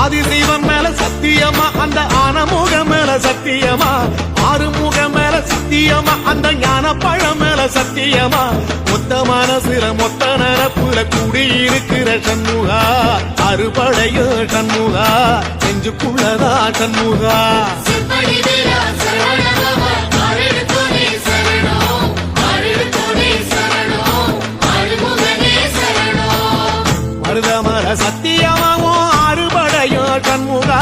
ஆதிசைவன் மேல சத்தியமா அந்த ஆனமுக மேல சத்தியமா ஆறுமுக மேல சத்தியமா அந்த ஞான பழம் மேல சத்தியமா மொத்த மனசுல மொத்த நரப்புல கூடியிருக்கிற சண்முகா அறுபடையோ சண்முகா நெஞ்சுக்குள்ளதா சண்முகா மருதமர சத்தியமாவோ அறுபடையோ சண்முகா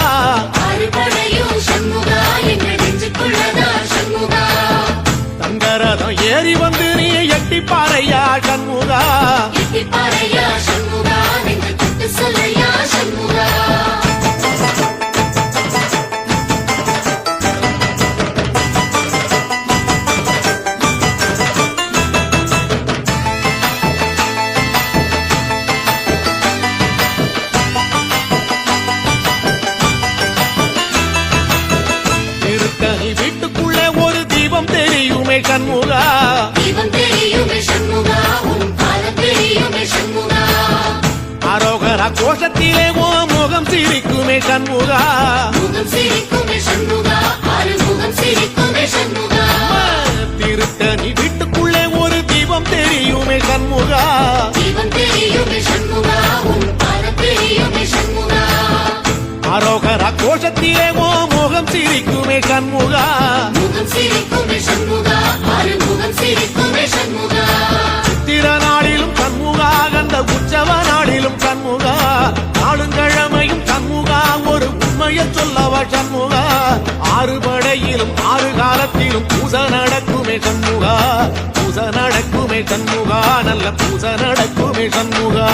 தங்கரதம் ஏறி வந்து நீ எட்டி பாறையா சண்முகா திருத்தணி வீட்டுக்குள்ள ஒரு தீபம் தெரியுமே சண்முகா அரோகரா கோஷத்திலே ஓ முகம் சிரிக்குமே சண்முகா திருத்தணி வீட்டுக்குள்ளே ஒரு தீபம் தெரியுமே சண்முகா அரோகரா கோஷத்திலே ஓ முகம் சிரிக்குமே சண்முகா சித்திர நாளிலும் சண்முகா கந்த உற்சவ நாளிலும் சண்முகா நாளுங்கிழமையும் சண்முகா ஒரு உண்மையை சொல்லவா சண்முகா ஆறு படையிலும் ஆறு காலத்திலும் பூச நடக்குமே சண்முகா பூச நடக்குமே சண்முகா நல்ல பூச நடக்குமே சண்முகா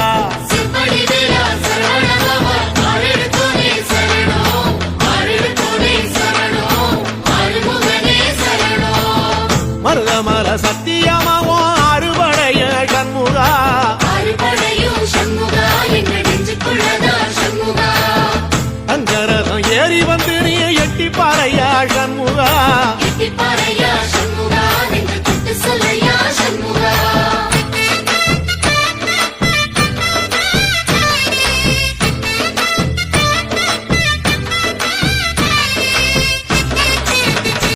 மருதமர